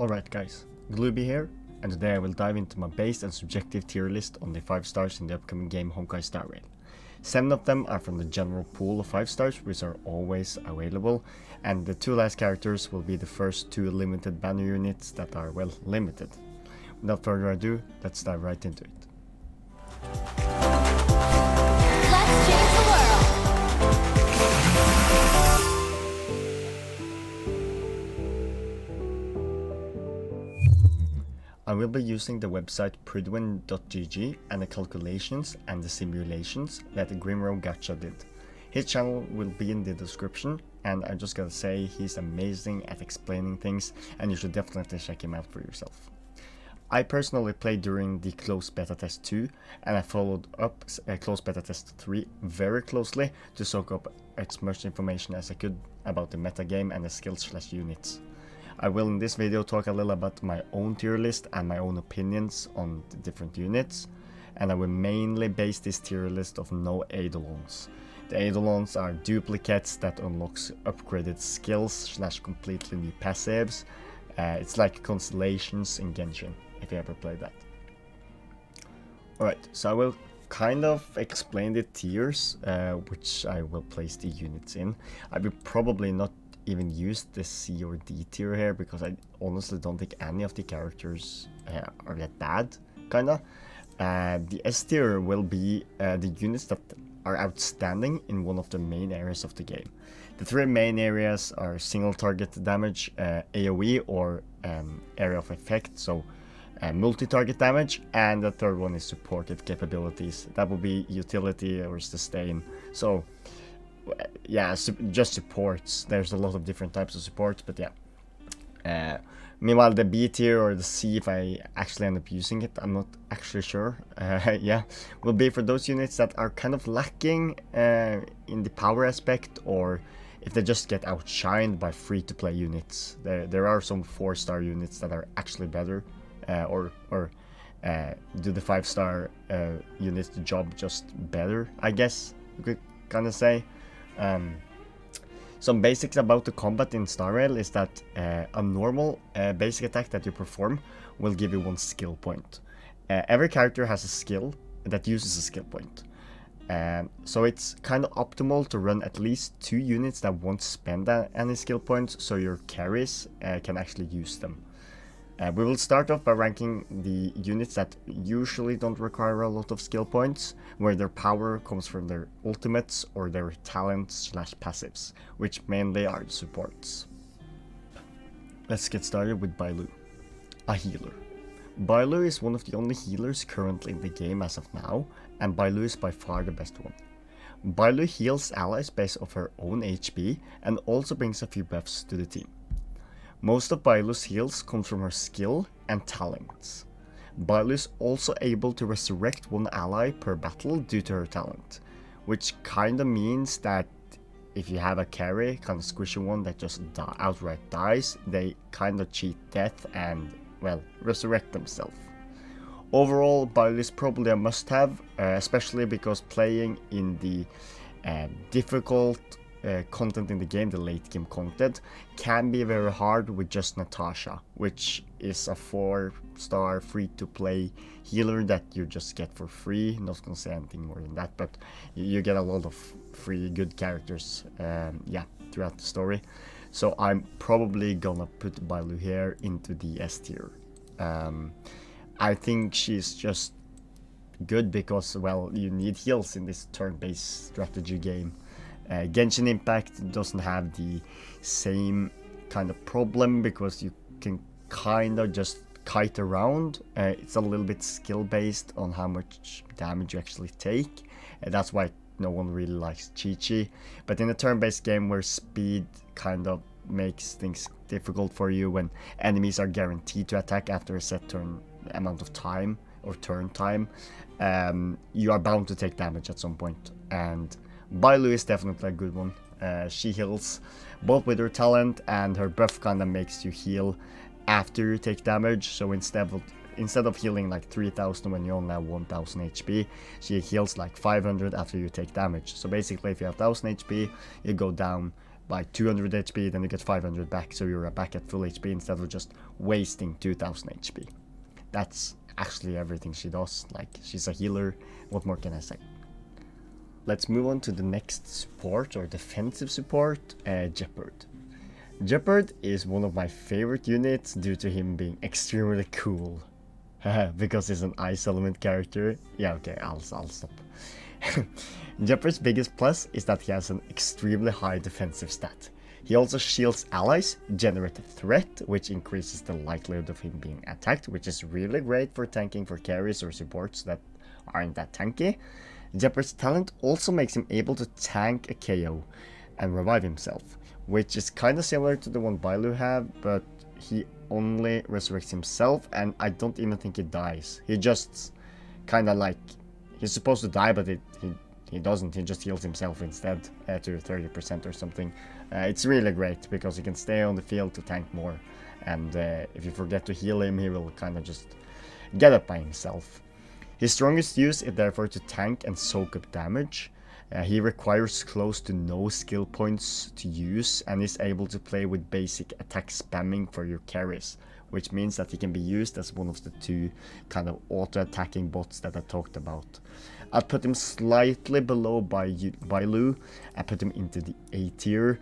Alright guys, GlueBee here, and today I will dive into my based and subjective tier list on the 5 stars in the upcoming game Honkai Star Rail. 7 of them are from the general pool of 5 stars, which are always available, and the 2 last characters will be the first 2 limited banner units that are, well, limited. Without further ado, let's dive right into it. Let's change the world! I will be using the website prydwen.gg and the calculations and the simulations that Grimro Gacha did. His channel will be in the description, and I just gotta say he's amazing at explaining things, and you should definitely check him out for yourself. I personally played during the closed beta test 2, and I followed up closed beta test 3 very closely to soak up as much information as I could about the metagame and the skills/units. I will in this video talk a little about my own tier list and my own opinions on the different units, and I will mainly base this tier list of no eidolons. The eidolons are duplicates that unlocks upgraded skills/completely new passives. It's like constellations in Genshin, if you ever played that. Alright, so I will kind of explain the tiers, which I will place the units in. I will probably not even use the C or D tier here, because I honestly don't think any of the characters are that bad, kinda. The S tier will be the units that are outstanding in one of the main areas of the game. The 3 main areas are single target damage, AoE or area of effect, so multi-target damage, and the third one is supportive capabilities. That will be utility or sustain. So yeah, just supports. There's a lot of different types of supports, but yeah. Meanwhile, the B tier or the C, if I actually end up using it, I'm not actually sure. Yeah, will be for those units that are kind of lacking in the power aspect, or if they just get outshined by free-to-play units. There are some 4-star units that are actually better, or do the 5-star units the job just better, I guess you could kind of say. Some basics about the combat in Star Rail is that a normal basic attack that you perform will give you 1 skill point. Every character has a skill that uses a skill point. So it's kind of optimal to run at least 2 units that won't spend any skill points, so your carries can actually use them. We will start off by ranking the units that usually don't require a lot of skill points, where their power comes from their ultimates or their talents/passives, which mainly are the supports. Let's get started with Bailu, a healer. Bailu is one of the only healers currently in the game as of now, and Bailu is by far the best one. Bailu heals allies based off her own HP and also brings a few buffs to the team. Most of Bailu's heals come from her skill and talents. Bailu is also able to resurrect 1 ally per battle due to her talent, which kinda means that if you have a carry, kinda squishy one that just outright dies, they kinda cheat death and, well, resurrect themselves. Overall, Bailu is probably a must-have, especially because playing in the difficult content in the game, the late game content, can be very hard with just Natasha, which is a 4-star free-to-play healer that you just get for free. Not gonna say anything more than that, but you get a lot of free good characters, yeah, throughout the story. So I'm probably gonna put Bailu here into the S tier. I think she's just good because, well, you need heals in this turn-based strategy game. Genshin Impact doesn't have the same kind of problem because you can kind of just kite around. It's a little bit skill based on how much damage you actually take. That's why no one really likes Chi-Chi. But in a turn-based game where speed kind of makes things difficult for you, when enemies are guaranteed to attack after a set turn amount of time or turn time, you are bound to take damage at some point, and Bailu is definitely a good one. She heals both with her talent, and her buff kinda makes you heal after you take damage. So instead of healing like 3000 when you only have 1000 HP, she heals like 500 after you take damage. So basically, if you have 1000 HP, you go down by 200 HP, then you get 500 back, so you're back at full HP instead of just wasting 2000 HP. That's actually everything she does. Like, she's a healer. What more can I say? Let's move on to the next support, or defensive support, Gepard. Gepard is one of my favorite units due to him being extremely cool. Because he's an ice element character. Yeah, okay, I'll stop. Gepard's biggest plus is that he has an extremely high defensive stat. He also shields allies, generate a threat, which increases the likelihood of him being attacked, which is really great for tanking for carries or supports that aren't that tanky. Gepard's talent also makes him able to tank a KO and revive himself, which is kind of similar to the one Bailu have, but he only resurrects himself, and I don't even think he dies. He just kind of like, he's supposed to die, but he doesn't. He just heals himself instead to 30% or something. It's really great because he can stay on the field to tank more, and if you forget to heal him, he will kind of just get up by himself. His strongest use is therefore to tank and soak up damage. He requires close to no skill points to use, and is able to play with basic attack spamming for your carries, which means that he can be used as one of the two kind of auto-attacking bots that I talked about. I'd put him slightly below Bailu. I put him into the A tier,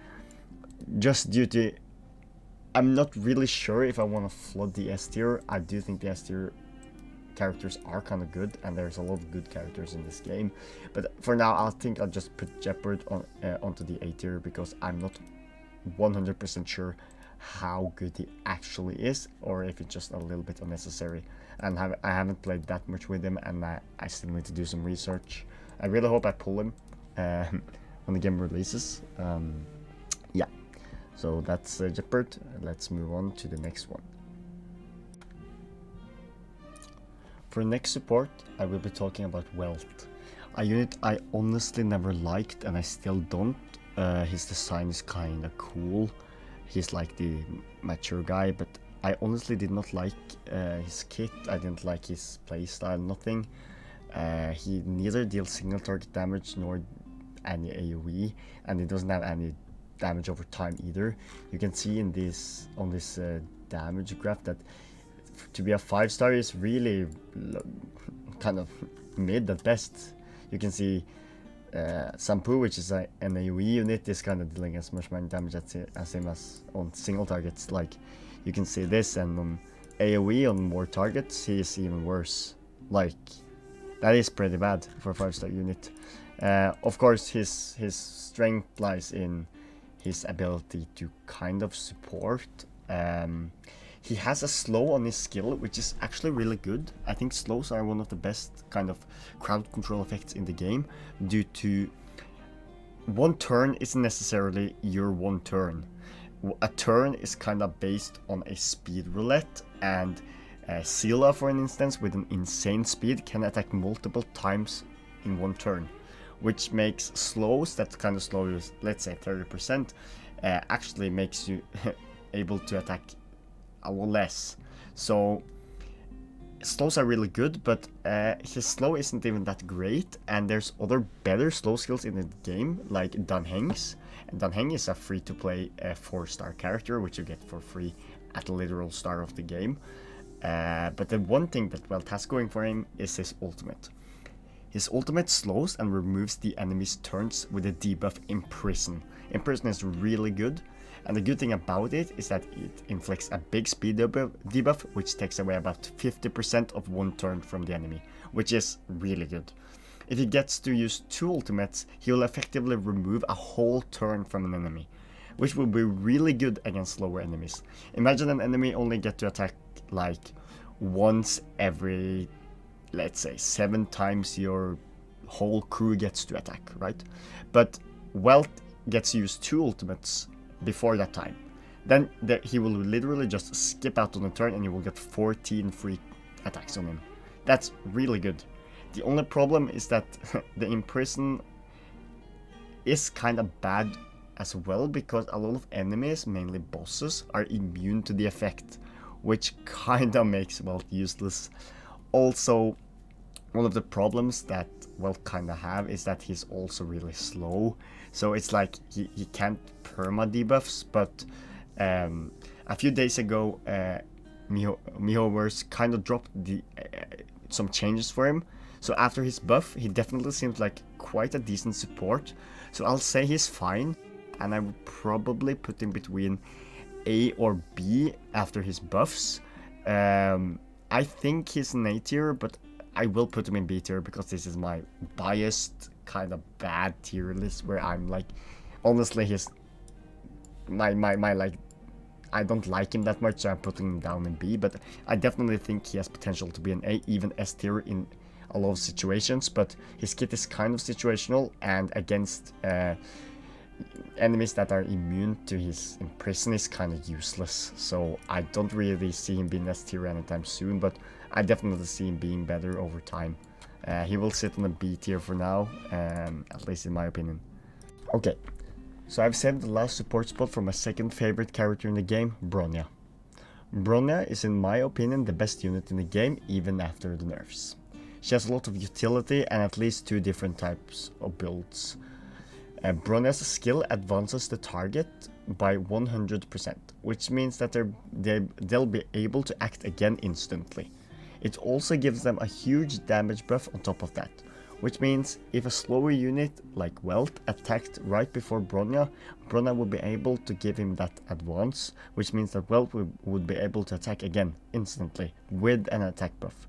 just due to, I'm not really sure if I want to flood the S tier. I do think the S tier characters are kind of good, and there's a lot of good characters in this game, but for now I think I'll just put Gepard on onto the A tier, because I'm not 100% sure how good he actually is, or if it's just a little bit unnecessary, and I haven't played that much with him, and I still need to do some research. I really hope I pull him when the game releases. Yeah, so that's Gepard. Let's move on to the next one. For next support, I will be talking about Welt, a unit I honestly never liked, and I still don't. His design is kinda cool. He's like the mature guy, but I honestly did not like his kit. I didn't like his playstyle, nothing. He neither deals single target damage nor any AoE, and he doesn't have any damage over time either. You can see in this on this damage graph that to be a 5-star is really kind of mid at best. You can see Sampu, which is an AoE unit, is kind of dealing as much damage as him as on single targets. Like, you can see this, and on AoE on more targets he is even worse. Like, that is pretty bad for a 5-star unit. Of course, his strength lies in his ability to kind of support. He has a slow on his skill, which is actually really good. I think slows are one of the best kind of crowd control effects in the game, due to one turn isn't necessarily your one turn. A turn is kind of based on a speed roulette, and Seele, for an instance, with an insane speed, can attack multiple times in one turn, which makes slows that kind of slow you, let's say 30%, actually makes you able to attack a lot less. So slows are really good, but his slow isn't even that great, and there's other better slow skills in the game, like Yanqing's. And Yanqing is a free-to-play 4-star character, which you get for free at the literal start of the game. But the one thing that Welt has going for him is his ultimate. His ultimate slows and removes the enemy's turns with a debuff Imprison. Imprison is really good, and the good thing about it is that it inflicts a big speed debuff, which takes away about 50% of one turn from the enemy, which is really good. If he gets to use 2 ultimates, he will effectively remove a whole turn from an enemy, which will be really good against slower enemies. Imagine an enemy only get to attack like once every, let's say, 7 times your whole crew gets to attack, right? But Welt gets to use 2 ultimates before that time. Then he will literally just skip out on a turn, and you will get 14 free attacks on him. That's really good. The only problem is that the Imprison is kind of bad as well, because a lot of enemies, mainly bosses, are immune to the effect, which kind of makes Welt useless. Also, one of the problems that Welt kind of have is that he's also really slow. So it's like he can't perma debuffs, but a few days ago Mihoverse kind of dropped some changes for him. So after his buff, he definitely seems like quite a decent support. So I'll say he's fine, and I would probably put him between A or B after his buffs. I think he's an A tier, but I will put him in B tier because this is my biased kind of bad tier list where I'm like, honestly, he's my like, I don't like him that much, so I'm putting him down in B, but I definitely think he has potential to be an A, even S tier in a lot of situations, but his kit is kind of situational, and against enemies that are immune to his imprison is kind of useless, so I don't really see him being S tier anytime soon, but I definitely see him being better over time. He will sit on a B tier for now, at least in my opinion. Okay, so I've saved the last support spot for my second favorite character in the game, Bronya. Bronya is in my opinion the best unit in the game, even after the nerfs. She has a lot of utility and at least 2 different types of builds. Bronya's skill advances the target by 100%, which means that they'll be able to act again instantly. It also gives them a huge damage buff on top of that, which means if a slower unit like Welt attacked right before Bronya would be able to give him that advance, which means that Welt would be able to attack again instantly with an attack buff.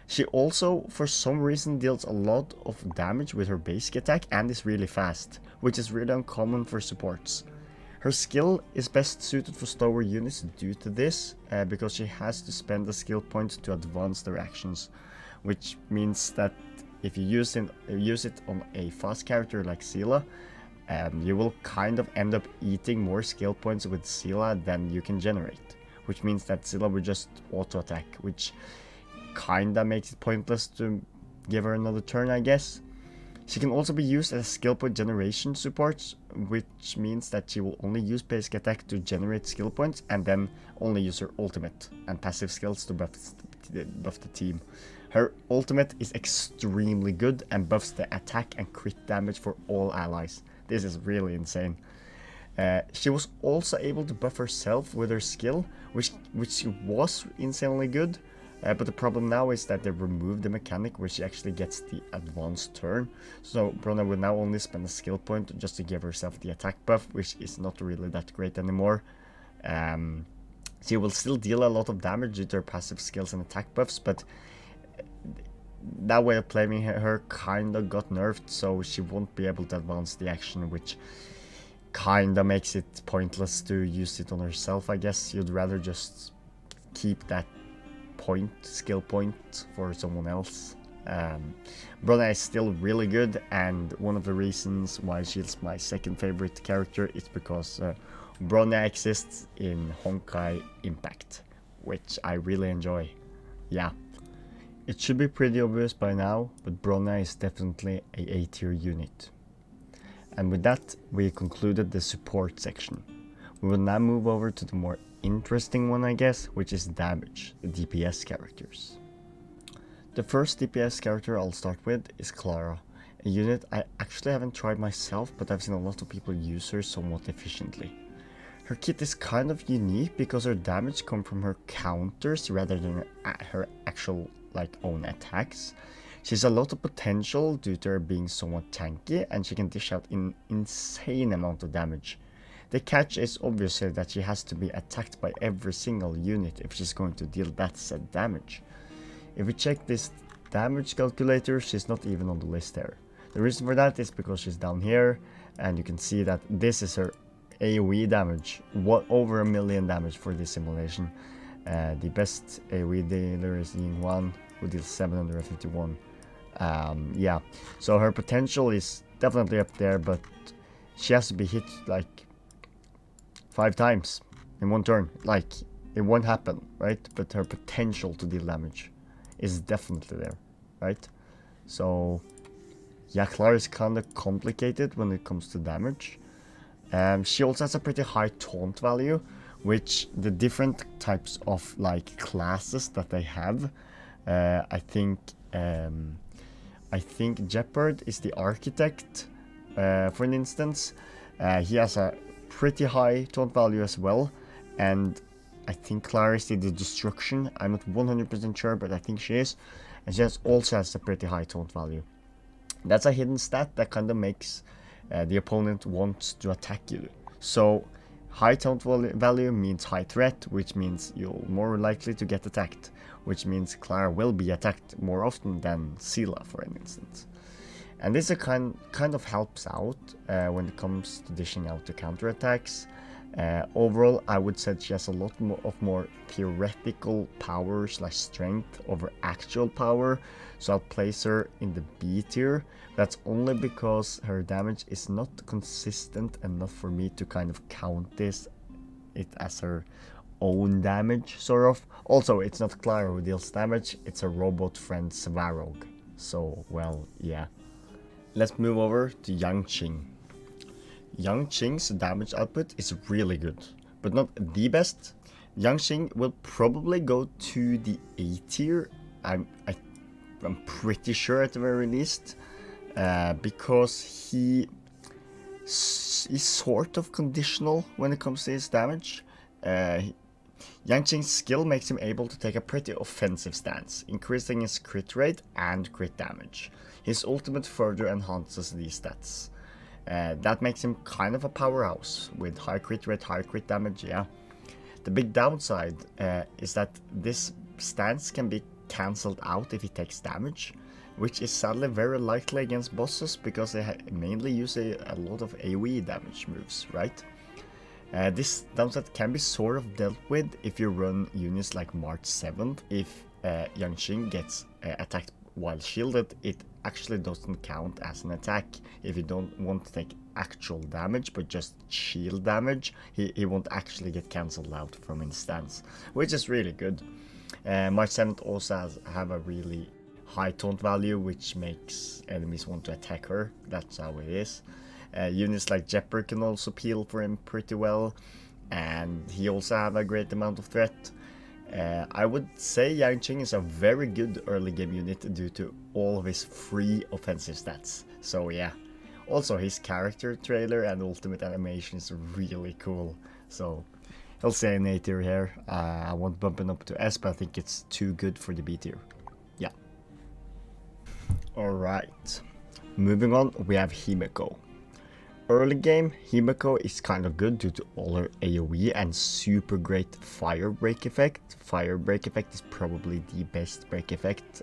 She also, for some reason, deals a lot of damage with her basic attack and is really fast, which is really uncommon for supports. Her skill is best suited for slower units due to this, because she has to spend a skill point to advance their actions, which means that if you use it on a fast character like Seele, you will kind of end up eating more skill points with Seele than you can generate, which means that Seele will just auto attack, which kinda makes it pointless to give her another turn, I guess. She can also be used as a skill point generation support, which means that she will only use basic attack to generate skill points and then only use her ultimate and passive skills to buff the team. Her ultimate is extremely good and buffs the attack and crit damage for all allies. This is really insane. She was also able to buff herself with her skill, which was insanely good. But the problem now is that they removed the mechanic where she actually gets the advanced turn. So Bronya will now only spend a skill point just to give herself the attack buff, which is not really that great anymore. She will still deal a lot of damage due to her passive skills and attack buffs, but that way of playing her kinda got nerfed, so she won't be able to advance the action, which kinda makes it pointless to use it on herself, I guess. You'd rather just keep that skill point for someone else. Bronya is still really good, and one of the reasons why she's my second favorite character is because Bronya exists in Honkai Impact, which I really enjoy. Yeah, it should be pretty obvious by now, but Bronya is definitely a A-tier unit. And with that, we concluded the support section. We will now move over to the more interesting one, I guess, which is damage, the DPS characters. The first DPS character I'll start with is Clara, a unit I actually haven't tried myself, but I've seen a lot of people use her somewhat efficiently. Her kit is kind of unique because her damage comes from her counters rather than her actual own attacks. She has a lot of potential due to her being somewhat tanky, and she can dish out an insane amount of damage. The catch is obviously that she has to be attacked by every single unit if she's going to deal that said damage. If we check this damage calculator, she's not even on the list here. The reason for that is because she's down here, and you can see that this is her AoE damage, over 1 million damage for this simulation. The best AoE dealer is Jing Yuan, who deals 751. Yeah, so her potential is definitely up there, but she has to be hit 5 times in one turn. It won't happen, right? But her potential to deal damage is definitely there, right? So yeah, Clara is kind of complicated when it comes to damage. She also has a pretty high taunt value, which the different types of classes that they have, I think I think Gepard is the architect, for an instance. He has a pretty high taunt value as well, and I think Clara is the destruction. I'm not 100% sure, but I think she is. And she also has a pretty high taunt value. That's a hidden stat that kind of makes the opponent want to attack you. So high taunt value means high threat, which means you're more likely to get attacked, which means Clara will be attacked more often than Seele, for an instance. And this kind of helps out when it comes to dishing out the counterattacks. Overall, I would say she has a lot more theoretical power / strength over actual power, so I'll place her in the B tier. That's only because her damage is not consistent enough for me to kind of count it as her own damage, sort of. Also, it's not Clara who deals damage, it's her robot friend Svarog. So, well, yeah. Let's move over to Yanqing. Yanqing's damage output is really good, but not the best. Yanqing will probably go to the A tier, I'm pretty sure at the very least, because he is sort of conditional when it comes to his damage. Yanqing's skill makes him able to take a pretty offensive stance, increasing his crit rate and crit damage. His ultimate further enhances these stats. That makes him kind of a powerhouse, with high crit rate, high crit damage, yeah. The big downside is that this stance can be cancelled out if he takes damage, which is sadly very likely against bosses, because they mainly use a lot of AoE damage moves, right? This downside can be sort of dealt with if you run units like March 7th. If Yanqing gets attacked while shielded, it actually doesn't count as an attack. If you don't want to take actual damage but just shield damage, he won't actually get cancelled out from his stance, which is really good. March 7th also have a really high taunt value, which makes enemies want to attack her. That's how it is. Units like Gepard can also peel for him pretty well, and he also have a great amount of threat. I would say Yanqing is a very good early game unit due to all of his free offensive stats. So yeah, also his character trailer and ultimate animation is really cool. So I'll say an A tier here. I won't bump it up to S, but I think it's too good for the B tier. Yeah. Alright, moving on, we have Himeko. Early game, Himeko is kind of good due to all her AoE and super great fire break effect. Fire break effect is probably the best break effect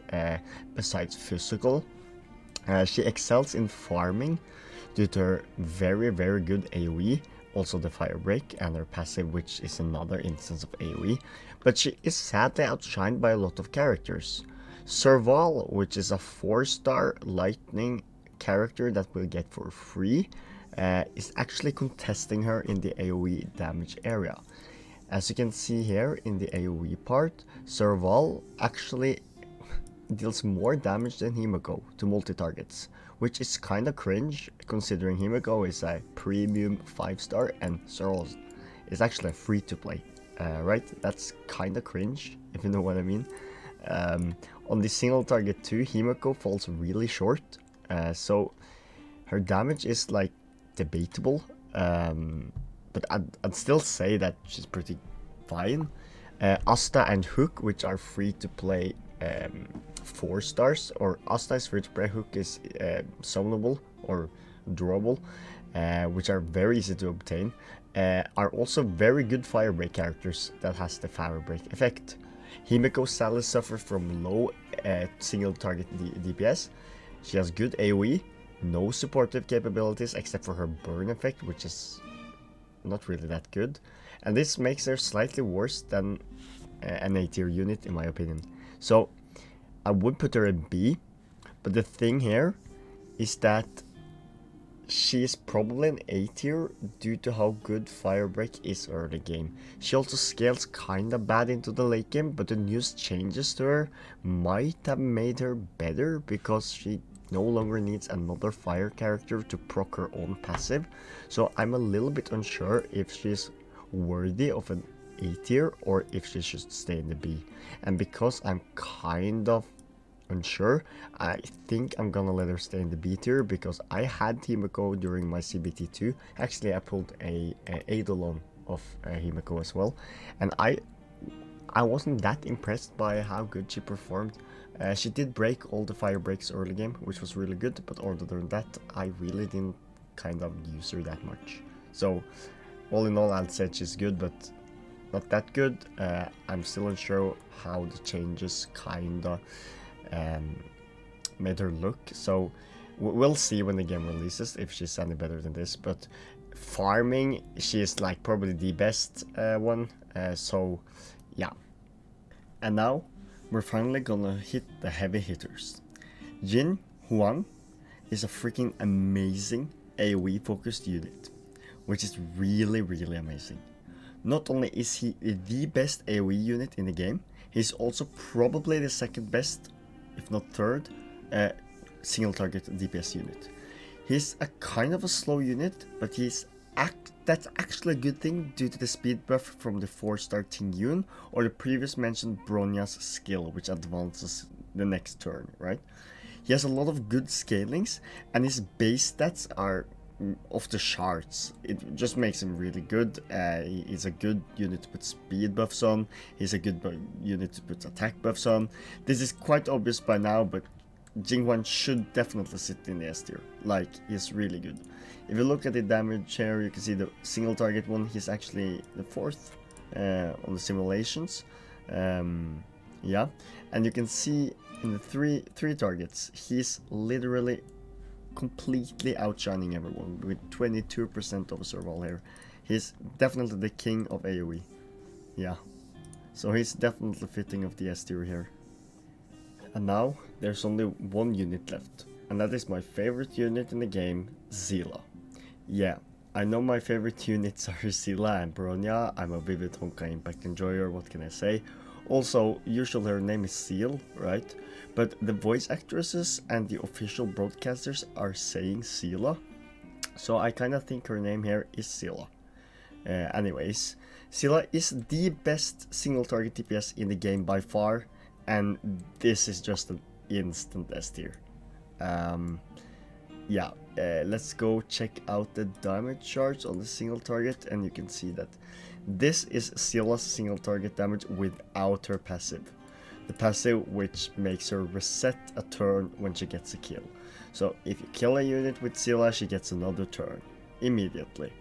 besides physical. She excels in farming due to her very good AoE, also the fire break, and her passive, which is another instance of AoE, but she is sadly outshined by a lot of characters. Serval, which is a 4-star lightning character that we'll get for free, is actually contesting her in the AoE damage area. As you can see here in the AoE part, Serval actually deals more damage than Himeko to multi-targets, which is kinda cringe considering Himeko is a premium 5-star and Serval is actually a free-to-play, right? That's kinda cringe, if you know what I mean. On the single target too, Himeko falls really short, so her damage is like debatable, but I'd still say that she's pretty fine. Asta and Hook, which are free to play 4 stars, or Asta is free to play, Hook is summonable or drawable, which are very easy to obtain, are also very good fire break characters that has the fire break effect. Himeko sadly suffers from low single target DPS. She has good AoE, no supportive capabilities except for her burn effect, which is not really that good, and this makes her slightly worse than an A tier unit in my opinion. So I would put her in B, but the thing here is that she is probably an A tier due to how good fire break is early game. She also scales kinda bad into the late game, but the newest changes to her might have made her better because she no longer needs another fire character to proc her own passive. So I'm a little bit unsure if she's worthy of an A tier or if she should stay in the B. And because I'm kind of unsure. I think I'm gonna let her stay in the B tier because I had Himeko during my CBT2. Actually, I pulled a Eidolon of Himeko as well, and I wasn't that impressed by how good she performed. She did break all the fire breaks early game, which was really good, but other than that, I really didn't kind of use her that much. So, all in all, I'd say she's good, but not that good. I'm still unsure how the changes kinda made her look. So, we'll see when the game releases if she's any better than this. But farming, she's like probably the best one. So, yeah. And now, we're finally gonna hit the heavy hitters. Jing Yuan is a freaking amazing AoE focused unit, which is really, really amazing. Not only is he the best AoE unit in the game, he's also probably the second best, if not third, single target DPS unit. He's a kind of a slow unit, but that's actually a good thing due to the speed buff from the 4-star Jing Yuan or the previous mentioned Bronya's skill, which advances the next turn, right? He has a lot of good scalings, and his base stats are off the charts. It just makes him really good. He's a good unit to put speed buffs on. He's a good unit to put attack buffs on. This is quite obvious by now, but Jing Yuan should definitely sit in the S tier. Like, he's really good. If you look at the damage here, you can see the single target one. He's actually the 4th on the simulations. Yeah, and you can see in the three targets, he's literally completely outshining everyone with 22% of survival here. He's definitely the king of AoE. Yeah, so he's definitely fitting of the S tier here. And now there's only one unit left, and that is my favorite unit in the game, Seele. Yeah, I know my favorite units are Seele and Bronya. I'm a vivid Honkai Impact enjoyer, what can I say? Also, usually her name is Seele, right? But the voice actresses and the official broadcasters are saying Seele, so I kind of think her name here is Seele. Anyways, Seele is the best single target DPS in the game by far, and this is just an instant S tier. Yeah, let's go check out the damage charts on the single target, and you can see that this is Seele's single target damage without her passive. The passive which makes her reset a turn when she gets a kill. So if you kill a unit with Seele, she gets another turn immediately.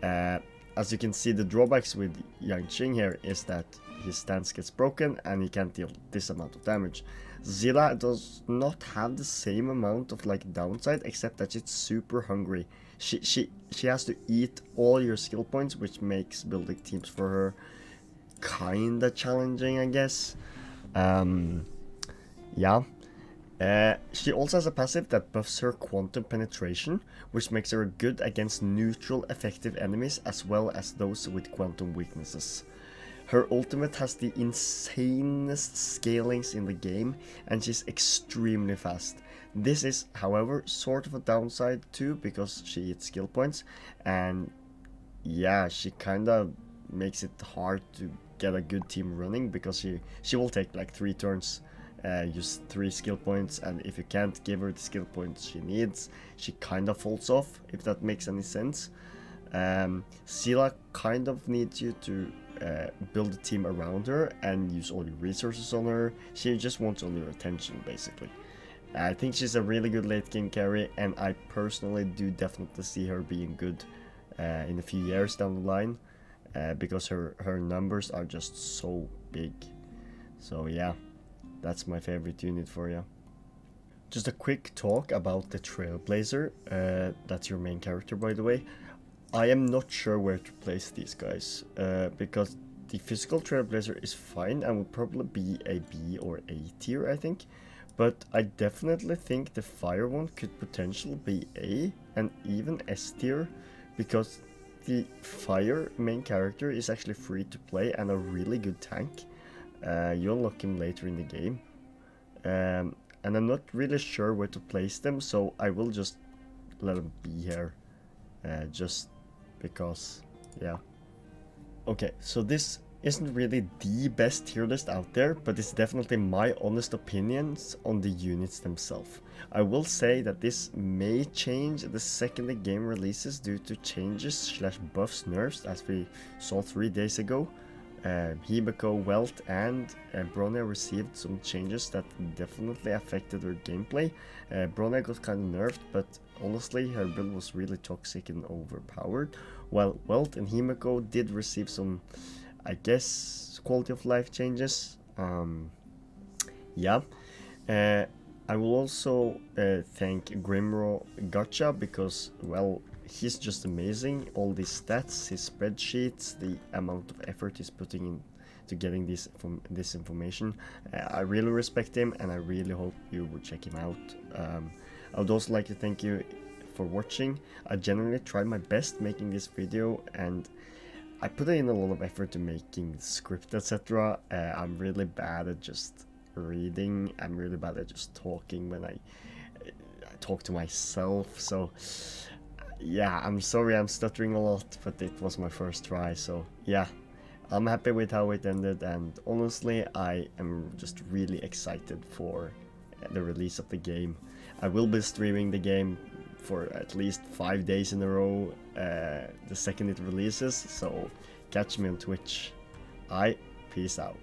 As you can see, the drawbacks with Yanqing here is that his stance gets broken and he can't deal this amount of damage. Seele does not have the same amount of like downside, except that she's super hungry. She has to eat all your skill points, which makes building teams for her kinda challenging, I guess. Yeah. She also has a passive that buffs her quantum penetration, which makes her good against neutral effective enemies as well as those with quantum weaknesses. Her ultimate has the insanest scalings in the game, and she's extremely fast. This is, however, sort of a downside too, because she eats skill points, and yeah, she kinda makes it hard to get a good team running, because she will take like 3 turns, use 3 skill points, and if you can't give her the skill points she needs, she kinda falls off, if that makes any sense. Seele kind of needs you to build a team around her and use all your resources on her. She just wants all your attention, basically. I think she's a really good late game carry, and I personally do definitely see her being good in a few years down the line, because her numbers are just so big. So yeah, that's my favorite unit for you. Just a quick talk about the Trailblazer. That's your main character, by the way. I am not sure where to place these guys, because the physical Trailblazer is fine and would probably be a B or A tier, I think. But I definitely think the fire one could potentially be A and even S tier, because the fire main character is actually free to play and a really good tank. You unlock him later in the game. And I'm not really sure where to place them, so I will just let them be here. Just because, yeah. Okay, so this isn't really the best tier list out there, but it's definitely my honest opinions on the units themselves. I will say that this may change the second the game releases due to changes / buffs nerfs, as we saw 3 days ago. Himeko, Welt and Bronya received some changes that definitely affected their gameplay. Bronya got kind of nerfed, but honestly her build was really toxic and overpowered, while Welt and Himeko did receive some, I guess, quality of life changes. Yeah. I will also thank Grimro Gacha because, well, he's just amazing. All these stats, his spreadsheets, the amount of effort he's putting into getting this information. I really respect him, and I really hope you would check him out. I would also like to thank you for watching. I genuinely tried my best making this video, and I put in a lot of effort to making the script, etc. I'm really bad at just reading. I'm really bad at just talking when I talk to myself. So yeah, I'm sorry I'm stuttering a lot, but it was my first try. So yeah, I'm happy with how it ended, and honestly I am just really excited for the release of the game. I will be streaming the game for at least 5 days in a row the second it releases, so catch me on Twitch. Peace out.